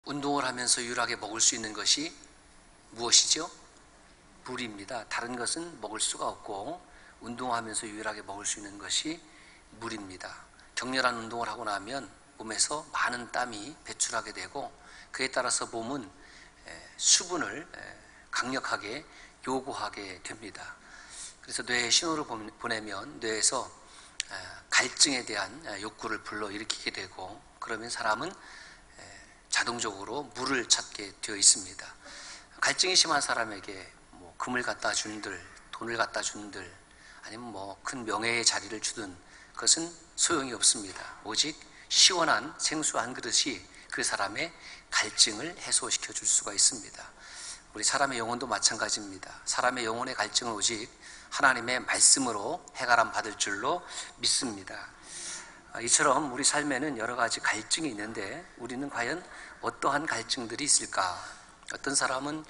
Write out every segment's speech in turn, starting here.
운동을 하면서 유일하게 먹을 수 있는 것이 무엇이죠? 물입니다. 다른 것은 먹을 수가 없고 운동하면서 유일하게 먹을 수 있는 것이 물입니다. 격렬한 운동을 하고 나면 몸에서 많은 땀이 배출하게 되고 그에 따라서 몸은 수분을 강력하게 요구하게 됩니다. 그래서 뇌에 신호를 보내면 뇌에서 갈증에 대한 욕구를 불러일으키게 되고 그러면 사람은 자동적으로 물을 찾게 되어 있습니다. 갈증이 심한 사람에게 금을 갖다 준들, 돈을 갖다 준들, 아니면 큰 명예의 자리를 주든 그것은 소용이 없습니다. 오직 시원한 생수 한 그릇이 그 사람의 갈증을 해소시켜 줄 수가 있습니다. 우리 사람의 영혼도 마찬가지입니다. 사람의 영혼의 갈증은 오직 하나님의 말씀으로 해결함 받을 줄로 믿습니다. 이처럼 우리 삶에는 여러 가지 갈증이 있는데 우리는 과연 어떠한 갈증들이 있을까? 어떤 사람은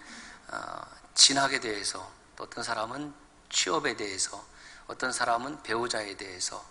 진학에 대해서, 또 어떤 사람은 취업에 대해서, 어떤 사람은 배우자에 대해서,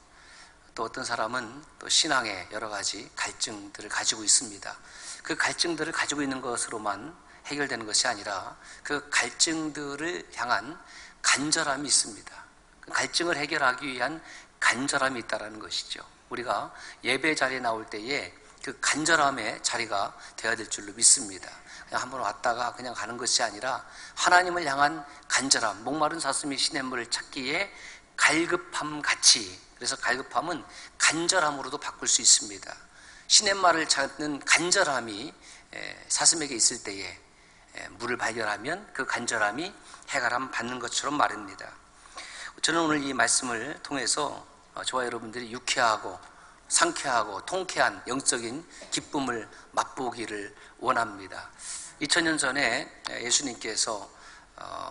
또 어떤 사람은 또 신앙의 여러 가지 갈증들을 가지고 있습니다. 그 갈증들을 가지고 있는 것으로만 해결되는 것이 아니라 그 갈증들을 향한 간절함이 있습니다. 그 갈증을 해결하기 위한 간절함이 있다는 것이죠. 우리가 예배 자리에 나올 때에 그 간절함의 자리가 되어야 될 줄로 믿습니다. 그냥 한번 왔다가 그냥 가는 것이 아니라 하나님을 향한 간절함, 목마른 사슴이 시냇물을 찾기에 갈급함 같이, 그래서 갈급함은 간절함으로도 바꿀 수 있습니다. 시냇물을 찾는 간절함이 사슴에게 있을 때에 물을 발견하면 그 간절함이 해결함 받는 것처럼 말입니다. 저는 오늘 이 말씀을 통해서 저와 여러분들이 유쾌하고 상쾌하고 통쾌한 영적인 기쁨을 맛보기를 원합니다. 2000년 전에 예수님께서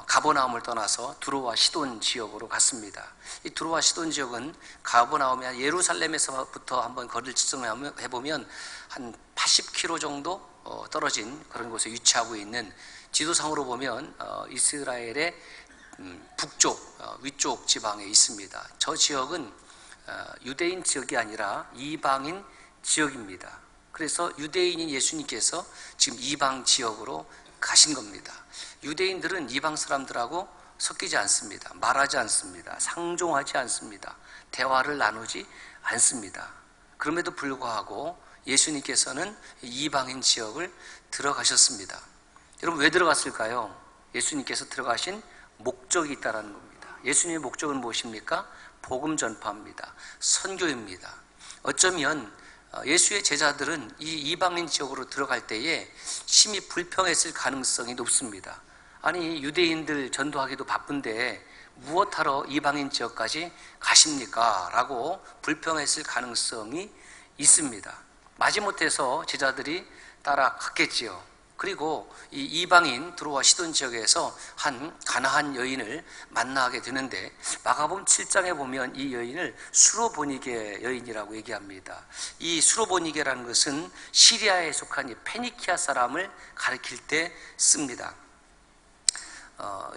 가버나움을 떠나서 두로와 시돈 지역으로 갔습니다. 이 두로와 시돈 지역은 가버나움이 예루살렘에서부터 한번 거리를 측정해보면 한 80km 정도 떨어진 그런 곳에 위치하고 있는, 지도상으로 보면 이스라엘의 북쪽, 위쪽 지방에 있습니다. 저 지역은 유대인 지역이 아니라 이방인 지역입니다. 그래서 유대인인 예수님께서 지금 이방 지역으로 가신 겁니다. 유대인들은 이방 사람들하고 섞이지 않습니다. 말하지 않습니다. 상종하지 않습니다. 대화를 나누지 않습니다. 그럼에도 불구하고 예수님께서는 이방인 지역을 들어가셨습니다. 여러분, 왜 들어갔을까요? 예수님께서 들어가신 목적이 있다는 겁니다. 예수님의 목적은 무엇입니까? 복음 전파입니다. 선교입니다. 어쩌면 예수의 제자들은 이 이방인 지역으로 들어갈 때에 심히 불평했을 가능성이 높습니다. 아니, 유대인들 전도하기도 바쁜데 무엇하러 이방인 지역까지 가십니까? 라고 불평했을 가능성이 있습니다. 마지못해서 제자들이 따라갔겠지요. 그리고 이 이방인 두로와 시돈 지역에서 한 가나안 여인을 만나게 되는데, 마가복음 7장에 보면 이 여인을 수로보니게 여인이라고 얘기합니다. 이 수로보니게라는 것은 시리아에 속한 이 페니키아 사람을 가리킬 때 씁니다.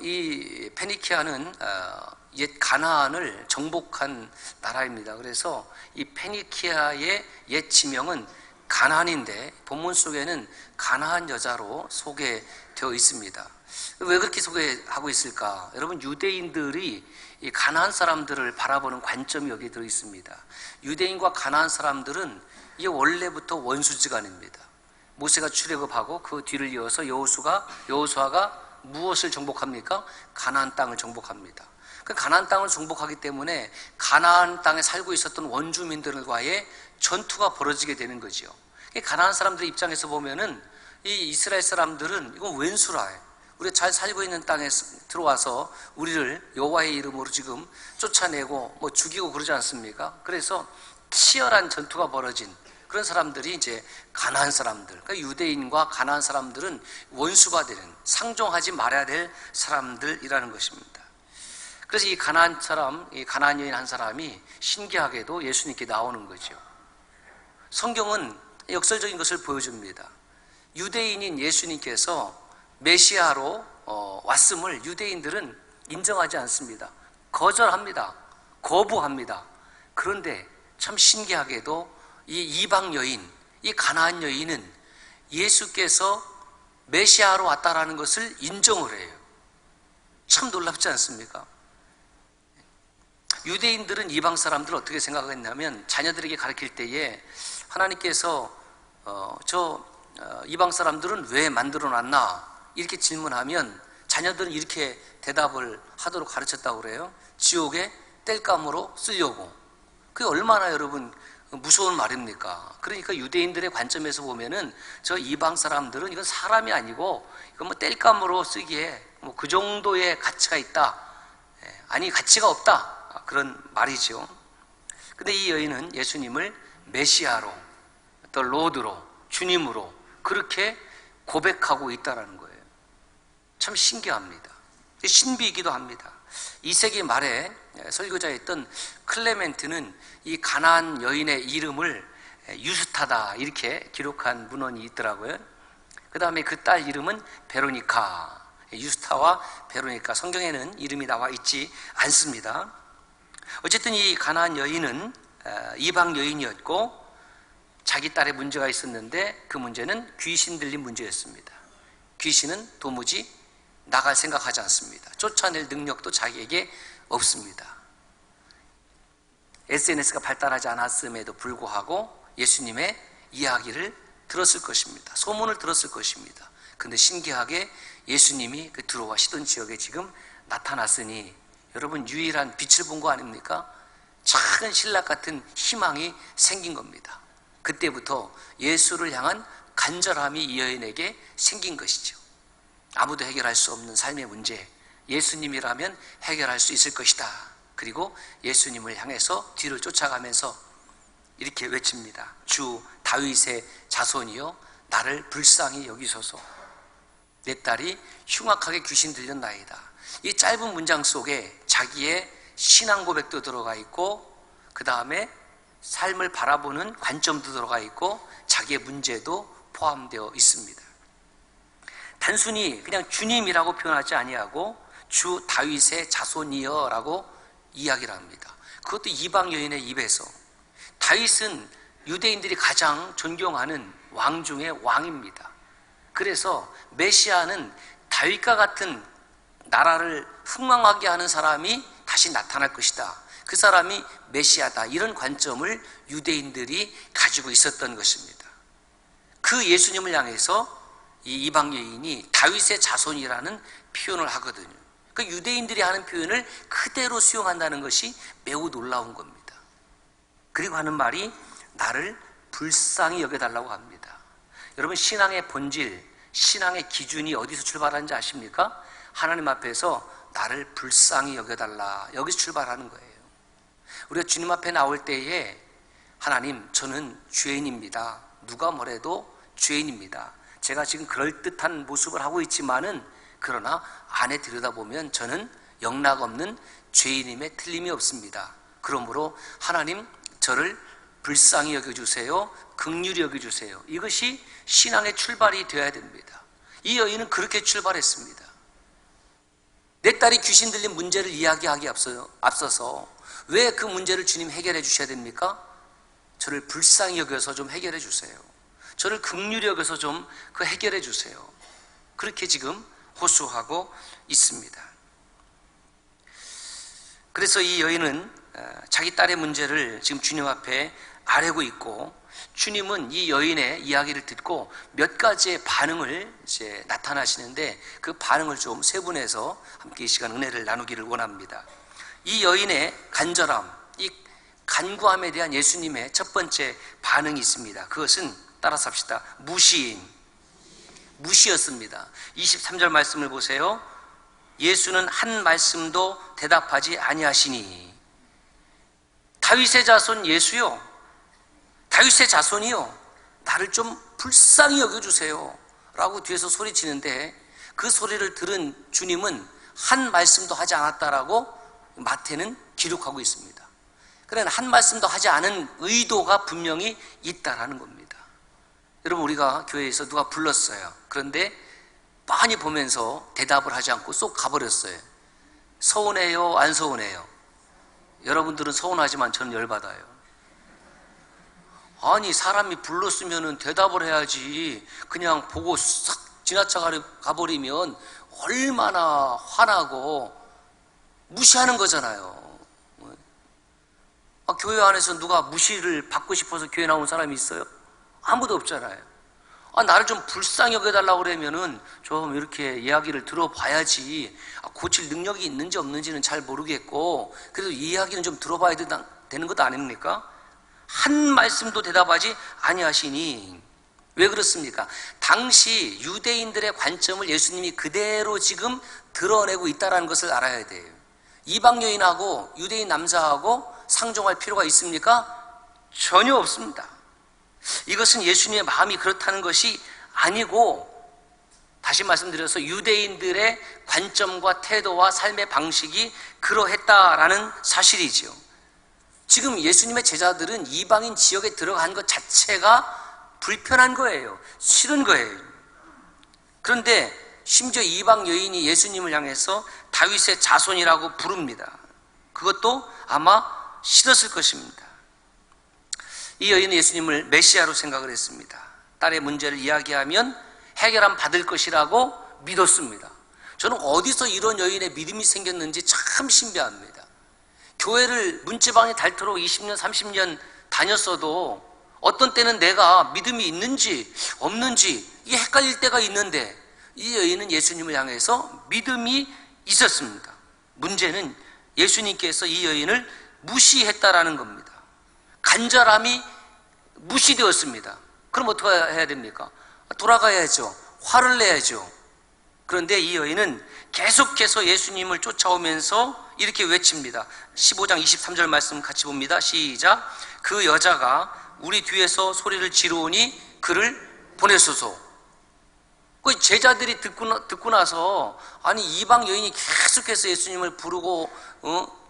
이 페니키아는 옛 가나안을 정복한 나라입니다. 그래서 이 페니키아의 옛 지명은 가나안인데 본문 속에는 가나안 여자로 소개되어 있습니다. 왜 그렇게 소개하고 있을까? 여러분, 유대인들이 이 가나안 사람들을 바라보는 관점이 여기에 들어 있습니다. 유대인과 가나안 사람들은 이게 원래부터 원수지간입니다. 모세가 출애굽하고 그 뒤를 이어서 여호수아가 무엇을 정복합니까? 가나안 땅을 정복합니다. 그 가나안 땅을 정복하기 때문에 가나안 땅에 살고 있었던 원주민들과의 전투가 벌어지게 되는 거죠. 가나안 사람들의 입장에서 보면은 이 이스라엘 사람들은 이거 웬수라, 우리가 잘 살고 있는 땅에 들어와서 우리를 여호와의 이름으로 지금 쫓아내고 죽이고 그러지 않습니까? 그래서 치열한 전투가 벌어진 그런 사람들이 이제 가나안 사람들, 그러니까 유대인과 가나안 사람들은 원수가 되는, 상종하지 말아야 될 사람들이라는 것입니다. 그래서 이 가나안 여인 한 사람이 신기하게도 예수님께 나오는 거죠. 성경은 역설적인 것을 보여줍니다. 유대인인 예수님께서 메시아로 왔음을 유대인들은 인정하지 않습니다. 거절합니다. 거부합니다. 그런데 참 신기하게도 이 이방 여인, 이 가나안 여인은 예수께서 메시아로 왔다라는 것을 인정을 해요. 참 놀랍지 않습니까? 유대인들은 이방 사람들을 어떻게 생각했냐면 자녀들에게 가르칠 때에 하나님께서 이방 사람들은 왜 만들어 놨나 이렇게 질문하면 자녀들은 이렇게 대답을 하도록 가르쳤다고 그래요. 지옥의 땔감으로 쓰려고. 그게 얼마나 여러분 무서운 말입니까? 그러니까 유대인들의 관점에서 보면은 저 이방 사람들은 이건 사람이 아니고 이건 뭐 땔감으로 쓰기에 뭐 그 정도의 가치가 있다. 아니 가치가 없다. 그런 말이죠. 근데 이 여인은 예수님을 메시아로 또 로드로 주님으로 그렇게 고백하고 있다는 거예요. 참 신기합니다. 신비이기도 합니다. 2세기 말에 설교자였던 클레멘트는 이 가나안 여인의 이름을 유스타다 이렇게 기록한 문헌이 있더라고요. 그 다음에 그 딸 이름은 베로니카. 유스타와 베로니카, 성경에는 이름이 나와 있지 않습니다. 어쨌든 이 가나안 여인은 이방 여인이었고 자기 딸의 문제가 있었는데 그 문제는 귀신 들린 문제였습니다. 귀신은 도무지 나갈 생각하지 않습니다. 쫓아낼 능력도 자기에게 없습니다. SNS가 발달하지 않았음에도 불구하고 예수님의 이야기를 들었을 것입니다. 소문을 들었을 것입니다. 그런데 신기하게 예수님이 그 들어와시던 지역에 지금 나타났으니 여러분 유일한 빛을 본 거 아닙니까? 작은 신락 같은 희망이 생긴 겁니다. 그때부터 예수를 향한 간절함이 이 여인에게 생긴 것이죠. 아무도 해결할 수 없는 삶의 문제, 예수님이라면 해결할 수 있을 것이다. 그리고 예수님을 향해서 뒤를 쫓아가면서 이렇게 외칩니다. 주 다윗의 자손이여 나를 불쌍히 여기소서. 내 딸이 흉악하게 귀신 들렸나이다. 이 짧은 문장 속에 자기의 신앙 고백도 들어가 있고 그 다음에 삶을 바라보는 관점도 들어가 있고 자기의 문제도 포함되어 있습니다. 단순히 그냥 주님이라고 표현하지 아니하고 주 다윗의 자손이여라고 이야기를 합니다. 그것도 이방 여인의 입에서. 다윗은 유대인들이 가장 존경하는 왕 중의 왕입니다. 그래서 메시아는 다윗과 같은 나라를 흥망하게 하는 사람이 다시 나타날 것이다. 그 사람이 메시아다. 이런 관점을 유대인들이 가지고 있었던 것입니다. 그 예수님을 향해서 이 이방 여인이 다윗의 자손이라는 표현을 하거든요. 그 유대인들이 하는 표현을 그대로 수용한다는 것이 매우 놀라운 겁니다. 그리고 하는 말이 나를 불쌍히 여겨달라고 합니다. 여러분 신앙의 본질, 신앙의 기준이 어디서 출발하는지 아십니까? 하나님 앞에서 나를 불쌍히 여겨달라. 여기서 출발하는 거예요. 우리가 주님 앞에 나올 때에 하나님 저는 죄인입니다. 누가 뭐래도 죄인입니다. 제가 지금 그럴듯한 모습을 하고 있지만은 그러나 안에 들여다보면 저는 영락없는 죄인임에 틀림이 없습니다. 그러므로 하나님 저를 불쌍히 여겨주세요. 긍휼히 여겨주세요. 이것이 신앙의 출발이 되어야 됩니다. 이 여인은 그렇게 출발했습니다. 내 딸이 귀신 들린 문제를 이야기하기 앞서서 왜 그 문제를 주님 해결해 주셔야 됩니까? 저를 불쌍히 여겨서 좀 해결해 주세요. 저를 긍휼히 여겨서 좀 그 해결해 주세요. 그렇게 지금 호소하고 있습니다. 그래서 이 여인은 자기 딸의 문제를 지금 주님 앞에 아뢰고 있고 주님은 이 여인의 이야기를 듣고 몇 가지의 반응을 이제 나타나시는데 그 반응을 좀 세분해서 함께 이 시간 은혜를 나누기를 원합니다. 이 여인의 간절함, 이 간구함에 대한 예수님의 첫 번째 반응이 있습니다. 그것은 따라서 합시다. 무시였습니다. 23절 말씀을 보세요. 예수는 한 말씀도 대답하지 아니하시니 다윗의 자손 예수요, 다윗의 자손이요, 나를 좀 불쌍히 여겨주세요 라고 뒤에서 소리치는데 그 소리를 들은 주님은 한 말씀도 하지 않았다라고 마태는 기록하고 있습니다. 그러나 한 말씀도 하지 않은 의도가 분명히 있다라는 겁니다. 여러분 우리가 교회에서 누가 불렀어요. 그런데 많이 보면서 대답을 하지 않고 쏙 가버렸어요. 서운해요? 안 서운해요? 여러분들은 서운하지만 저는 열받아요. 아니, 사람이 불렀으면 대답을 해야지. 그냥 보고 싹 지나쳐 가버리면 얼마나 화나고 무시하는 거잖아요. 교회 안에서 누가 무시를 받고 싶어서 교회 나온 사람이 있어요? 아무도 없잖아요. 나를 좀 불쌍히 여겨달라고 그러면은 좀 이렇게 이야기를 들어봐야지. 고칠 능력이 있는지 없는지는 잘 모르겠고, 그래도 이 이야기는 좀 들어봐야 되는 것 아닙니까? 한 말씀도 대답하지 아니하시니. 왜 그렇습니까? 당시 유대인들의 관점을 예수님이 그대로 지금 드러내고 있다는 것을 알아야 돼요. 이방 여인하고 유대인 남자하고 상종할 필요가 있습니까? 전혀 없습니다. 이것은 예수님의 마음이 그렇다는 것이 아니고, 다시 말씀드려서 유대인들의 관점과 태도와 삶의 방식이 그러했다라는 사실이지요. 지금 예수님의 제자들은 이방인 지역에 들어간 것 자체가 불편한 거예요. 싫은 거예요. 그런데 심지어 이방 여인이 예수님을 향해서 다윗의 자손이라고 부릅니다. 그것도 아마 싫었을 것입니다. 이 여인은 예수님을 메시아로 생각을 했습니다. 딸의 문제를 이야기하면 해결함 받을 것이라고 믿었습니다. 저는 어디서 이런 여인의 믿음이 생겼는지 참 신비합니다. 교회를 문지방에 닳도록 20년, 30년 다녔어도 어떤 때는 내가 믿음이 있는지 없는지 이게 헷갈릴 때가 있는데, 이 여인은 예수님을 향해서 믿음이 있었습니다. 문제는 예수님께서 이 여인을 무시했다라는 겁니다. 간절함이 무시되었습니다. 그럼 어떻게 해야 됩니까? 돌아가야죠. 화를 내야죠. 그런데 이 여인은 계속해서 예수님을 쫓아오면서 이렇게 외칩니다. 15장 23절 말씀 같이 봅니다. 시작. 그 여자가 우리 뒤에서 소리를 지르오니 그를 보내소서. 그 제자들이 듣고 나서, 아니 이방 여인이 계속해서 예수님을 부르고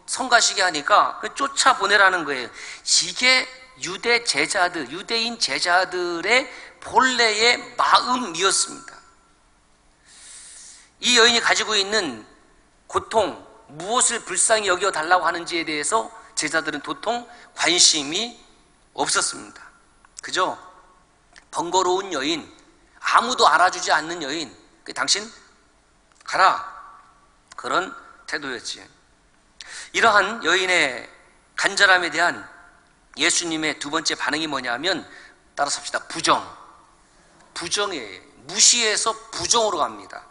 성가시게 하니까 쫓아 보내라는 거예요. 이게 유대인 제자들의 본래의 마음이었습니다. 이 여인이 가지고 있는 고통, 무엇을 불쌍히 여겨달라고 하는지에 대해서 제자들은 도통 관심이 없었습니다. 그죠? 번거로운 여인, 아무도 알아주지 않는 여인, 당신 가라, 그런 태도였지. 이러한 여인의 간절함에 대한 예수님의 두 번째 반응이 뭐냐면, 따라서 합시다. 부정이에요. 무시해서 부정으로 갑니다.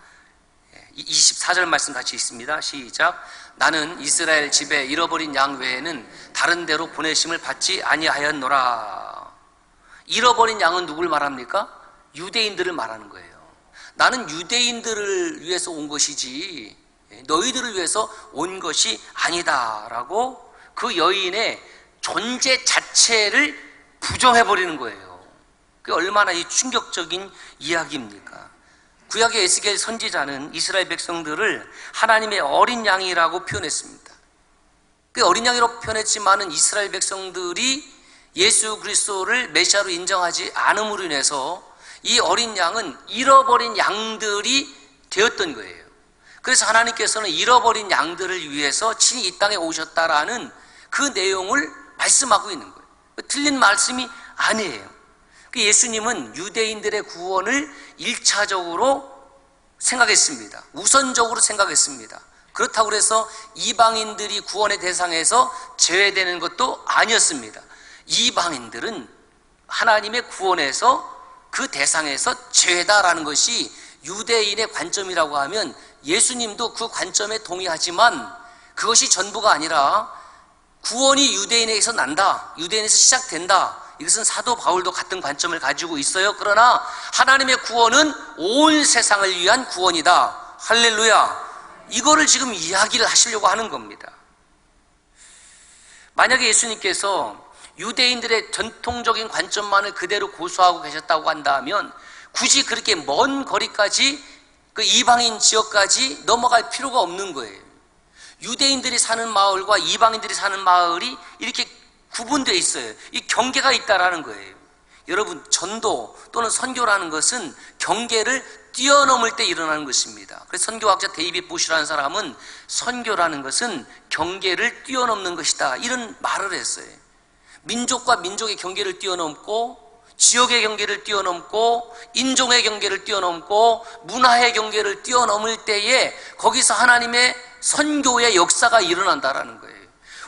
24절 말씀 같이 있습니다. 시작. 나는 이스라엘 집에 잃어버린 양 외에는 다른 데로 보내심을 받지 아니하였노라. 잃어버린 양은 누굴 말합니까? 유대인들을 말하는 거예요. 나는 유대인들을 위해서 온 것이지 너희들을 위해서 온 것이 아니다라고 그 여인의 존재 자체를 부정해버리는 거예요. 그게 얼마나 이 충격적인 이야기입니까? 구약의 에스겔 선지자는 이스라엘 백성들을 하나님의 어린 양이라고 표현했습니다. 그 어린 양이라고 표현했지만은 이스라엘 백성들이 예수 그리스도를 메시아로 인정하지 않음으로 인해서 이 어린 양은 잃어버린 양들이 되었던 거예요. 그래서 하나님께서는 잃어버린 양들을 위해서 친히 이 땅에 오셨다라는 그 내용을 말씀하고 있는 거예요. 틀린 말씀이 아니에요. 예수님은 유대인들의 구원을 1차적으로 생각했습니다. 우선적으로 생각했습니다. 그렇다고 해서 이방인들이 구원의 대상에서 제외되는 것도 아니었습니다. 이방인들은 하나님의 구원에서 그 대상에서 제외다라는 것이 유대인의 관점이라고 하면 예수님도 그 관점에 동의하지만 그것이 전부가 아니라 구원이 유대인에게서 난다, 유대인에서 시작된다, 이것은 사도 바울도 같은 관점을 가지고 있어요. 그러나 하나님의 구원은 온 세상을 위한 구원이다. 할렐루야. 이거를 지금 이야기를 하시려고 하는 겁니다. 만약에 예수님께서 유대인들의 전통적인 관점만을 그대로 고수하고 계셨다고 한다면 굳이 그렇게 먼 거리까지 그 이방인 지역까지 넘어갈 필요가 없는 거예요. 유대인들이 사는 마을과 이방인들이 사는 마을이 이렇게 구분되어 있어요. 이 경계가 있다라는 거예요. 여러분, 전도 또는 선교라는 것은 경계를 뛰어넘을 때 일어나는 것입니다. 그래서 선교학자 데이빗 부시라는 사람은 선교라는 것은 경계를 뛰어넘는 것이다, 이런 말을 했어요. 민족과 민족의 경계를 뛰어넘고 지역의 경계를 뛰어넘고 인종의 경계를 뛰어넘고 문화의 경계를 뛰어넘을 때에 거기서 하나님의 선교의 역사가 일어난다라는 거예요.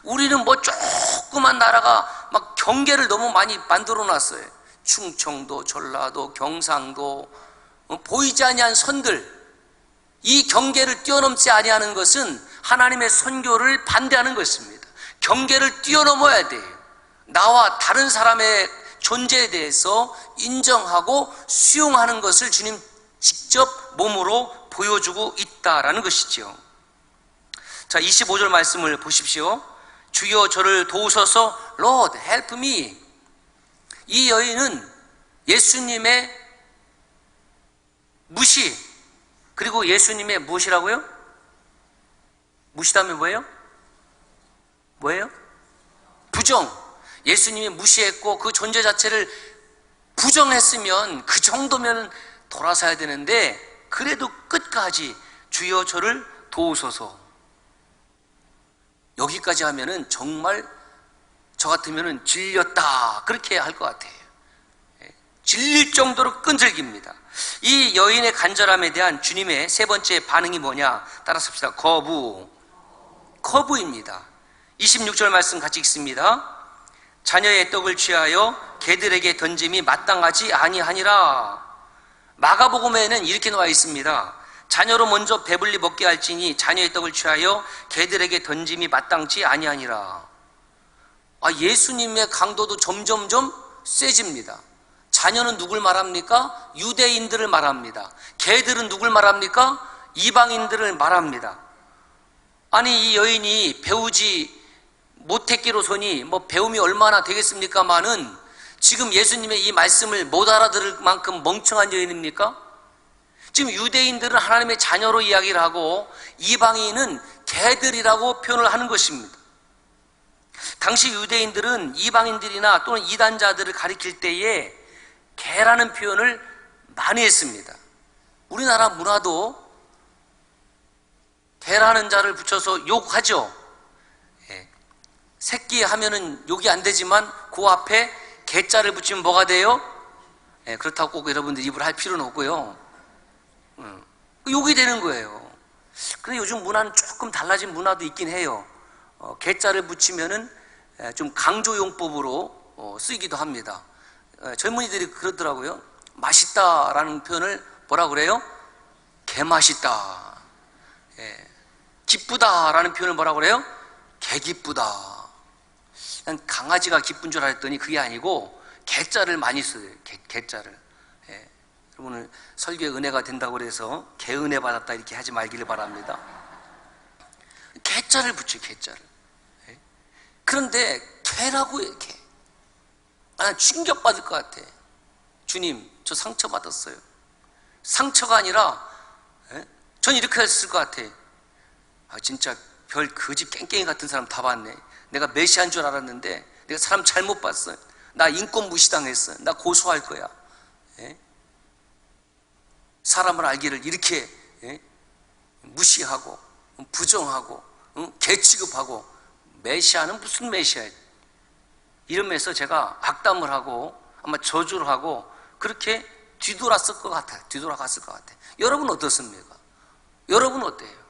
우리는 뭐 조그만 나라가 막 경계를 너무 많이 만들어 놨어요. 충청도, 전라도, 경상도, 보이지 아니한 선들, 이 경계를 뛰어넘지 아니하는 것은 하나님의 선교를 반대하는 것입니다. 경계를 뛰어넘어야 돼요. 나와 다른 사람의 존재에 대해서 인정하고 수용하는 것을 주님 직접 몸으로 보여주고 있다라는 것이죠. 자, 25절 말씀을 보십시오. 주여 저를 도우소서. Lord, help me. 이 여인은 예수님의 무시, 그리고 예수님의 무엇이라고요? 무시다면 뭐예요? 뭐예요? 부정. 예수님이 무시했고 그 존재 자체를 부정했으면 그 정도면 돌아서야 되는데, 그래도 끝까지 주여 저를 도우소서. 여기까지 하면은 정말 저 같으면은 질렸다 그렇게 할 것 같아요. 질릴 정도로 끈질깁니다. 이 여인의 간절함에 대한 주님의 세 번째 반응이 뭐냐? 따라서 합시다. 거부입니다. 26절 말씀 같이 읽습니다. 자녀의 떡을 취하여 개들에게 던짐이 마땅하지 아니하니라. 마가복음에는 이렇게 나와 있습니다. 자녀로 먼저 배불리 먹게 할지니 자녀의 떡을 취하여 개들에게 던짐이 마땅치 아니하니라. 예수님의 강도도 점점점 세집니다. 자녀는 누굴 말합니까? 유대인들을 말합니다. 개들은 누굴 말합니까? 이방인들을 말합니다. 아니, 이 여인이 배우지 못했기로서니 뭐 배움이 얼마나 되겠습니까마는 지금 예수님의 이 말씀을 못 알아들을 만큼 멍청한 여인입니까? 지금 유대인들은 하나님의 자녀로 이야기를 하고 이방인은 개들이라고 표현을 하는 것입니다. 당시 유대인들은 이방인들이나 또는 이단자들을 가리킬 때에 개라는 표현을 많이 했습니다. 우리나라 문화도 개라는 자를 붙여서 욕하죠. 새끼 하면은 욕이 안 되지만 그 앞에 개자를 붙이면 뭐가 돼요? 그렇다고 꼭 여러분들 입을 할 필요는 없고요. 욕이 되는 거예요. 근데 요즘 문화는 조금 달라진 문화도 있긴 해요. 개자를 붙이면은 좀 강조용법으로 쓰이기도 합니다. 젊은이들이 그러더라고요. 맛있다라는 표현을 뭐라 그래요? 개맛있다. 기쁘다라는 표현을 뭐라 그래요? 개기쁘다. 강아지가 기쁜 줄 알았더니 그게 아니고 개자를 많이 써요. 개자를. 여러분은 설교에 은혜가 된다고 그래서 개은혜 받았다 이렇게 하지 말기를 바랍니다. 개자를 붙여요. 개자를. 그런데 개라고 해요. 개. 충격받을 것 같아. 주님, 저 상처받았어요. 상처가 아니라 전 이렇게 했을 것 같아. 진짜 별 거지 깽깽이 같은 사람 다 봤네. 내가 메시아인 줄 알았는데 내가 사람 잘못 봤어. 나 인권 무시당했어. 나 고소할 거야. 사람을 알기를 이렇게 무시하고 부정하고 개 취급하고, 메시아는 무슨 메시아? 이러면서 제가 악담을 하고 아마 저주를 하고 그렇게 뒤돌았을 것 같아요. 뒤돌아갔을 것 같아요. 여러분 어떻습니까? 여러분 어때요?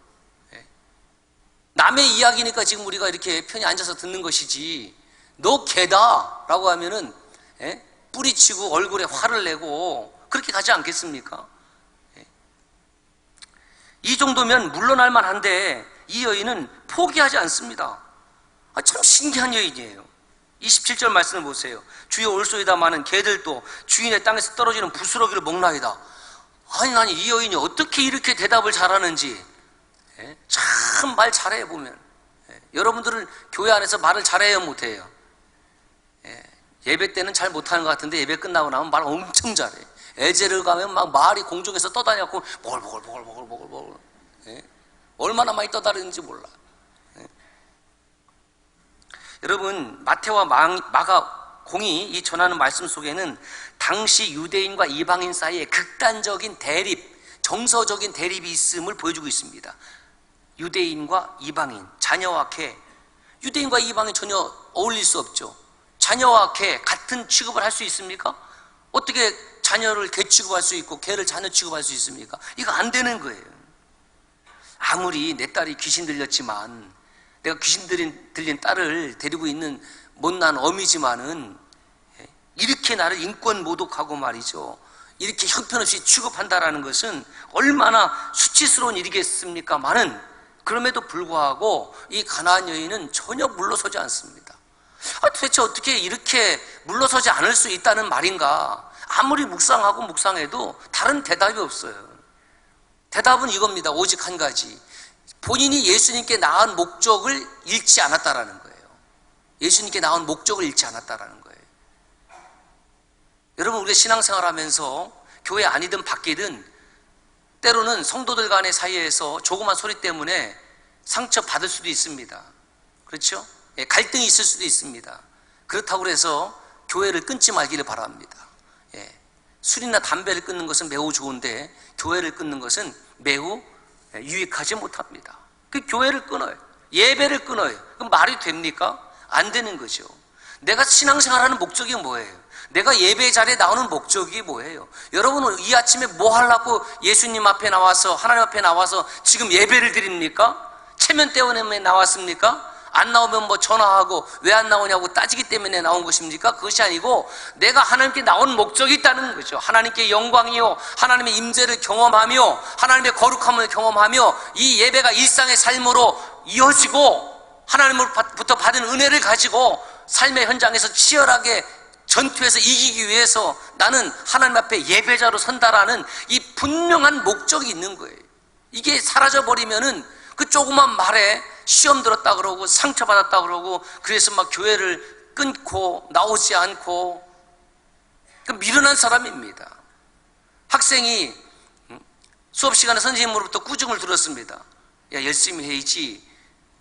남의 이야기니까 지금 우리가 이렇게 편히 앉아서 듣는 것이지, 너 개다 라고 하면은 뿌리치고 얼굴에 화를 내고 그렇게 가지 않겠습니까? 이 정도면 물러날 만한데 이 여인은 포기하지 않습니다. 참 신기한 여인이에요. 27절 말씀을 보세요. 주여 올소이다마는 개들도 주인의 땅에서 떨어지는 부스러기를 먹나이다. 난 이 여인이 어떻게 이렇게 대답을 잘하는지 참 말 잘해요. 보면 여러분들은 교회 안에서 말을 잘해요, 못해요? 예배 때는 잘 못하는 것 같은데 예배 끝나고 나면 말 엄청 잘해. 에제를 가면 막 말이 공중에서 떠다녀갖고 보글보글 얼마나 많이 떠다니는지 몰라. 여러분, 마태와 마가 공이 이 전하는 말씀 속에는 당시 유대인과 이방인 사이에 극단적인 대립, 정서적인 대립이 있음을 보여주고 있습니다. 유대인과 이방인, 자녀와 개. 유대인과 이방인 전혀 어울릴 수 없죠. 자녀와 개 같은 취급을 할 수 있습니까? 어떻게 자녀를 개 취급할 수 있고 개를 자녀 취급할 수 있습니까? 이거 안 되는 거예요. 아무리 내 딸이 귀신 들렸지만, 내가 귀신 들린 딸을 데리고 있는 못난 어미지만은 이렇게 나를 인권 모독하고 말이죠, 이렇게 형편없이 취급한다라는 것은 얼마나 수치스러운 일이겠습니까마는, 그럼에도 불구하고 이 가나안 여인은 전혀 물러서지 않습니다. 도대체 어떻게 이렇게 물러서지 않을 수 있다는 말인가? 아무리 묵상하고 묵상해도 다른 대답이 없어요. 대답은 이겁니다. 오직 한 가지. 본인이 예수님께 낳은 목적을 잃지 않았다라는 거예요. 예수님께 낳은 목적을 잃지 않았다라는 거예요. 여러분, 우리가 신앙생활 하면서 교회 아니든 밖이든 때로는 성도들 간의 사이에서 조그만 소리 때문에 상처받을 수도 있습니다. 그렇죠? 갈등이 있을 수도 있습니다. 그렇다고 해서 교회를 끊지 말기를 바랍니다. 술이나 담배를 끊는 것은 매우 좋은데 교회를 끊는 것은 매우 유익하지 못합니다. 그 교회를 끊어요. 예배를 끊어요. 그럼 말이 됩니까? 안 되는 거죠. 내가 신앙생활하는 목적이 뭐예요? 내가 예배 자리에 나오는 목적이 뭐예요? 여러분은 이 아침에 뭐 하려고 예수님 앞에 나와서, 하나님 앞에 나와서 지금 예배를 드립니까? 체면 때문에 나왔습니까? 안 나오면 뭐 전화하고 왜 안 나오냐고 따지기 때문에 나온 것입니까? 그것이 아니고 내가 하나님께 나온 목적이 있다는 거죠. 하나님께 영광이요, 하나님의 임재를 경험하며 하나님의 거룩함을 경험하며 이 예배가 일상의 삶으로 이어지고 하나님으로부터 받은 은혜를 가지고 삶의 현장에서 치열하게 전투에서 이기기 위해서 나는 하나님 앞에 예배자로 선다라는 이 분명한 목적이 있는 거예요. 이게 사라져버리면은 그 조그만 말에 시험 들었다 그러고 상처받았다 그러고, 그래서 막 교회를 끊고 나오지 않고 미련한 사람입니다. 학생이 수업 시간에 선생님으로부터 꾸중을 들었습니다. 야, 열심히 해야지.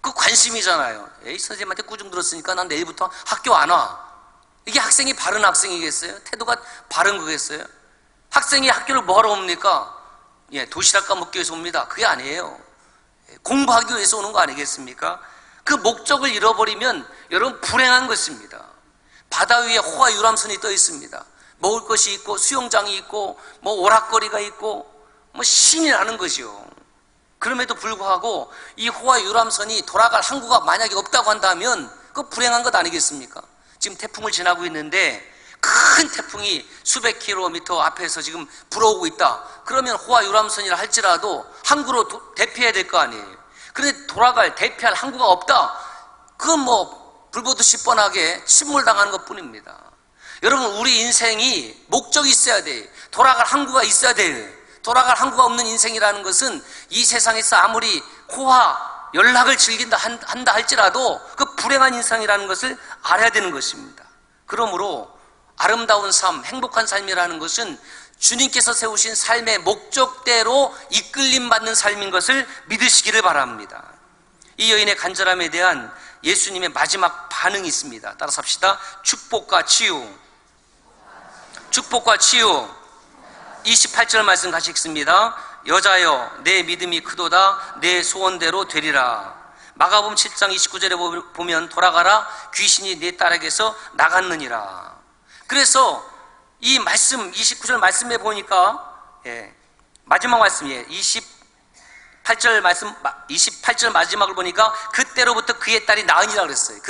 그 관심이잖아요. 에이, 선생님한테 꾸중 들었으니까 난 내일부터 학교 안 와. 이게 학생이 바른 학생이겠어요? 태도가 바른 거겠어요? 학생이 학교를 뭐하러 옵니까? 도시락 까먹기 위해서 옵니다. 그게 아니에요. 공부하기 위해서 오는 거 아니겠습니까? 그 목적을 잃어버리면 여러분 불행한 것입니다. 바다 위에 호와 유람선이 떠 있습니다. 먹을 것이 있고 수영장이 있고 뭐 오락거리가 있고 뭐 신이 나는 거죠. 그럼에도 불구하고 이 호와 유람선이 돌아갈 항구가 만약에 없다고 한다면 그거 불행한 것 아니겠습니까? 지금 태풍을 지나고 있는데 큰 태풍이 수백 킬로미터 앞에서 지금 불어오고 있다. 그러면 호와 유람선이라 할지라도 항구로 대피해야 될 거 아니에요. 그런데 대피할 항구가 없다. 그건 뭐 불보듯이 뻔하게 침몰당하는 것 뿐입니다. 여러분, 우리 인생이 목적이 있어야 돼요. 돌아갈 항구가 있어야 돼요. 돌아갈 항구가 없는 인생이라는 것은 이 세상에서 아무리 호화 연락을 즐긴다 한다 할지라도 그 불행한 인생이라는 것을 알아야 되는 것입니다. 그러므로 아름다운 삶, 행복한 삶이라는 것은 주님께서 세우신 삶의 목적대로 이끌림 받는 삶인 것을 믿으시기를 바랍니다. 이 여인의 간절함에 대한 예수님의 마지막 반응이 있습니다. 따라서 합시다. 축복과 치유. 축복과 치유. 28절 말씀 같이 읽습니다. 여자여, 내 믿음이 크도다. 내 소원대로 되리라. 마가복음 7장 29절에 보면 돌아가라, 귀신이 내 딸에게서 나갔느니라. 그래서 이 말씀 29절 말씀에 보니까 마지막 말씀이에요. 28절 말씀, 28절 마지막을 보니까 그때로부터 그의 딸이 나으니라 그랬어요.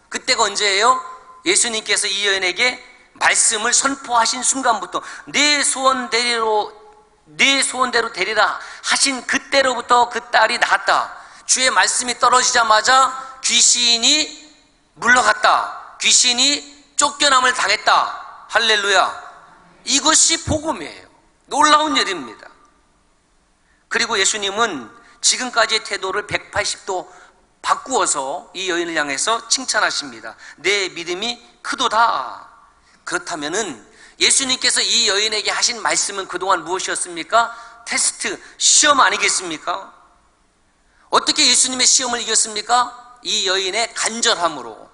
그때가 언제예요? 예수님께서 이 여인에게 말씀을 선포하신 순간부터 내 소원대로 되리라 하신 그때로부터 그 딸이 나았다. 주의 말씀이 떨어지자마자 귀신이 물러갔다. 귀신이 쫓겨남을 당했다. 할렐루야. 이것이 복음이에요. 놀라운 일입니다. 그리고 예수님은 지금까지의 태도를 180도 바꾸어서 이 여인을 향해서 칭찬하십니다. 내 믿음이 크도다. 그렇다면은 예수님께서 이 여인에게 하신 말씀은 그동안 무엇이었습니까? 테스트, 시험 아니겠습니까? 어떻게 예수님의 시험을 이겼습니까? 이 여인의 간절함으로.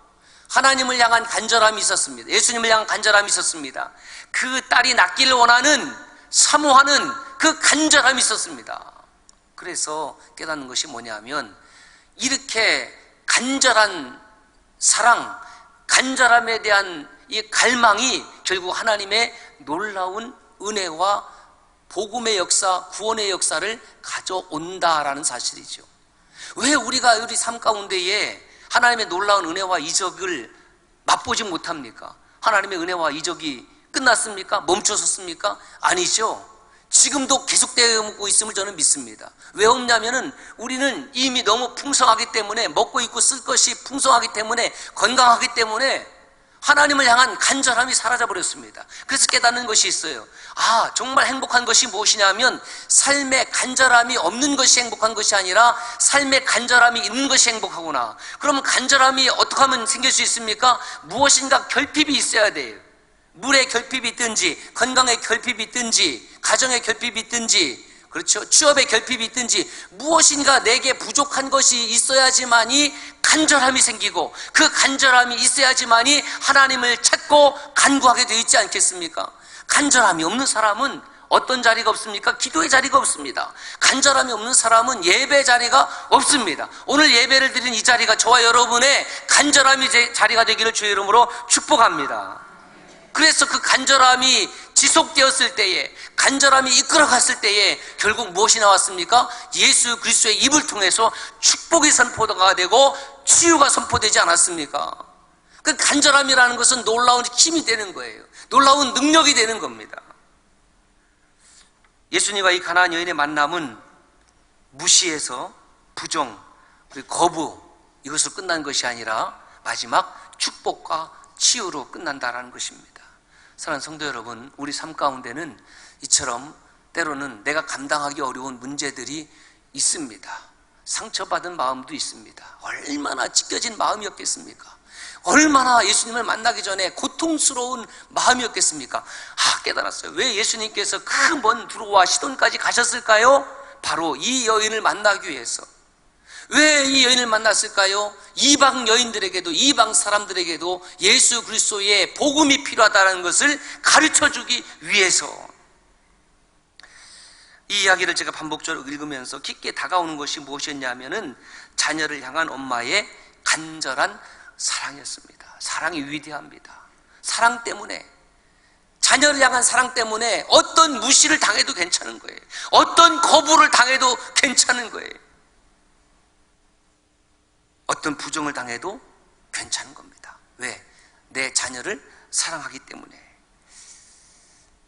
하나님을 향한 간절함이 있었습니다. 예수님을 향한 간절함이 있었습니다. 그 딸이 낫기를 원하는, 사모하는 그 간절함이 있었습니다. 그래서 깨닫는 것이 뭐냐면 이렇게 간절한 사랑, 간절함에 대한 이 갈망이 결국 하나님의 놀라운 은혜와 복음의 역사, 구원의 역사를 가져온다라는 사실이죠. 왜 우리가 우리 삶 가운데에 하나님의 놀라운 은혜와 이적을 맛보지 못합니까? 하나님의 은혜와 이적이 끝났습니까? 멈춰섰습니까? 아니죠. 지금도 계속되고 있음을 저는 믿습니다. 왜 없냐면은 우리는 이미 너무 풍성하기 때문에, 먹고 입고 쓸 것이 풍성하기 때문에, 건강하기 때문에 하나님을 향한 간절함이 사라져버렸습니다. 그래서 깨닫는 것이 있어요. 정말 행복한 것이 무엇이냐면 삶에 간절함이 없는 것이 행복한 것이 아니라 삶에 간절함이 있는 것이 행복하구나. 그러면 간절함이 어떻게 하면 생길 수 있습니까? 무엇인가 결핍이 있어야 돼요. 물의 결핍이 있든지, 건강의 결핍이 있든지, 가정의 결핍이 있든지, 그렇죠? 취업의 결핍이 있든지 무엇인가 내게 부족한 것이 있어야지만이 간절함이 생기고, 그 간절함이 있어야지만이 하나님을 찾고 간구하게 되어 있지 않겠습니까? 간절함이 없는 사람은 어떤 자리가 없습니까? 기도의 자리가 없습니다. 간절함이 없는 사람은 예배 자리가 없습니다. 오늘 예배를 드린 이 자리가 저와 여러분의 간절함이 자리가 되기를 주의 이름으로 축복합니다. 그래서 그 간절함이 지속되었을 때에, 간절함이 이끌어갔을 때에 결국 무엇이 나왔습니까? 예수 그리스도의 입을 통해서 축복이 선포가 되고 치유가 선포되지 않았습니까? 그 간절함이라는 것은 놀라운 힘이 되는 거예요. 놀라운 능력이 되는 겁니다. 예수님과 이 가나안 여인의 만남은 무시해서 부정, 그리고 거부, 이것으로 끝난 것이 아니라 마지막 축복과 치유로 끝난다라는 것입니다. 사랑하는 성도 여러분, 우리 삶 가운데는 이처럼 때로는 내가 감당하기 어려운 문제들이 있습니다. 상처받은 마음도 있습니다. 얼마나 찢겨진 마음이었겠습니까? 얼마나 예수님을 만나기 전에 고통스러운 마음이었겠습니까? 깨달았어요. 왜 예수님께서 그 먼 두로와 시돈까지 가셨을까요? 바로 이 여인을 만나기 위해서. 왜 이 여인을 만났을까요? 이방 여인들에게도, 이방 사람들에게도 예수 그리스도의 복음이 필요하다는 것을 가르쳐주기 위해서. 이 이야기를 제가 반복적으로 읽으면서 깊게 다가오는 것이 무엇이었냐면은 자녀를 향한 엄마의 간절한 사랑이었습니다. 사랑이 위대합니다. 사랑 때문에, 자녀를 향한 사랑 때문에 어떤 무시를 당해도 괜찮은 거예요. 어떤 거부를 당해도 괜찮은 거예요. 어떤 부정을 당해도 괜찮은 겁니다. 왜? 내 자녀를 사랑하기 때문에.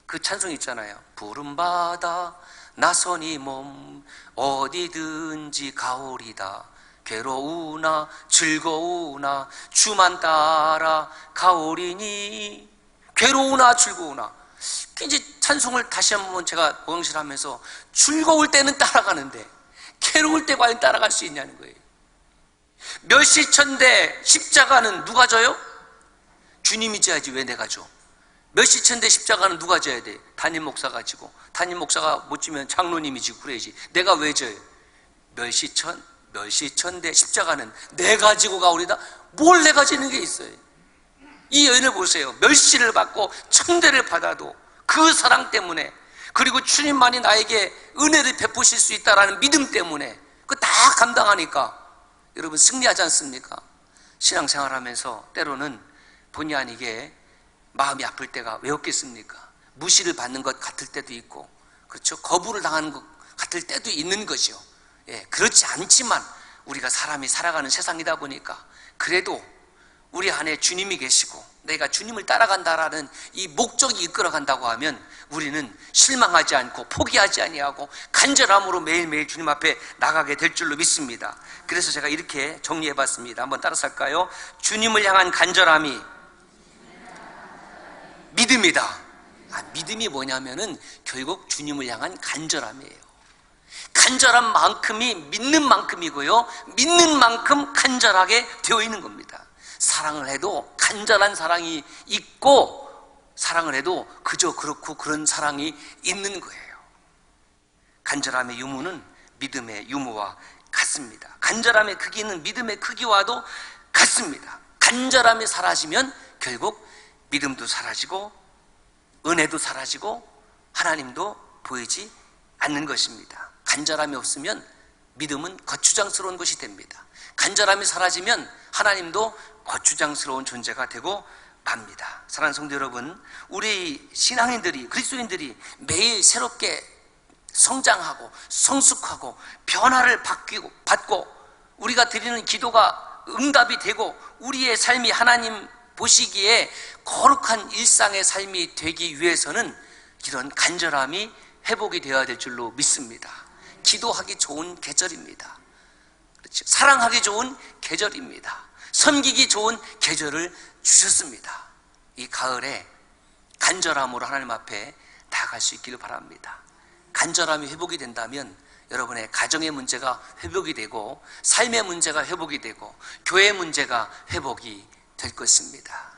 그 찬송 있잖아요. 부름받아 나선 이 몸 어디든지 가오리다. 괴로우나 즐거우나 주만 따라 가오리니. 괴로우나 즐거우나. 이제 찬송을 다시 한번 제가 묵상하면서 즐거울 때는 따라가는데 괴로울 때 과연 따라갈 수 있냐는 거예요. 멸시천대 십자가는 누가 져요? 주님이 져야지 왜 내가 져? 멸시천대 십자가는 누가 져야 돼? 담임 목사가 지고, 담임 목사가 못 지면 장로님이 지고 그래야지. 내가 왜 져요? 멸시천대 십자가는 내가 지고 가오리다. 뭘 내가 지는 게 있어요? 이 여인을 보세요. 멸시를 받고 천대를 받아도 그 사랑 때문에, 그리고 주님만이 나에게 은혜를 베푸실 수 있다라는 믿음 때문에 그거 다 감당하니까 여러분 승리하지 않습니까? 신앙생활하면서 때로는 본의 아니게 마음이 아플 때가 왜 없겠습니까? 무시를 받는 것 같을 때도 있고, 그렇죠? 거부를 당하는 것 같을 때도 있는 거죠. 그렇지 않지만 우리가 사람이 살아가는 세상이다 보니까 그래도 우리 안에 주님이 계시고 내가 주님을 따라간다라는 이 목적이 이끌어간다고 하면 우리는 실망하지 않고 포기하지 아니하고 간절함으로 매일매일 주님 앞에 나가게 될 줄로 믿습니다. 그래서 제가 이렇게 정리해봤습니다. 한번 따라서 할까요? 주님을 향한 간절함이 믿음이다. 믿음이 뭐냐면은 결국 주님을 향한 간절함이에요. 간절한 만큼이 믿는 만큼이고요, 믿는 만큼 간절하게 되어 있는 겁니다. 사랑을 해도 간절한 사랑이 있고, 사랑을 해도 그저 그렇고 그런 사랑이 있는 거예요. 간절함의 유무는 믿음의 유무와 같습니다. 간절함의 크기는 믿음의 크기와도 같습니다. 간절함이 사라지면 결국 믿음도 사라지고 은혜도 사라지고 하나님도 보이지 않는 것입니다. 간절함이 없으면 믿음은 거추장스러운 것이 됩니다. 간절함이 사라지면 하나님도 거추장스러운 존재가 되고 맙니다. 사랑하는 성도 여러분, 우리 신앙인들이, 그리스도인들이 매일 새롭게 성장하고 성숙하고 변화를 받고 우리가 드리는 기도가 응답이 되고 우리의 삶이 하나님 보시기에 거룩한 일상의 삶이 되기 위해서는 이런 간절함이 회복이 되어야 될 줄로 믿습니다. 기도하기 좋은 계절입니다. 그렇죠? 사랑하기 좋은 계절입니다. 섬기기 좋은 계절을 주셨습니다. 이 가을에 간절함으로 하나님 앞에 나아갈 수 있기를 바랍니다. 간절함이 회복이 된다면 여러분의 가정의 문제가 회복이 되고 삶의 문제가 회복이 되고 교회의 문제가 회복이 될 것입니다.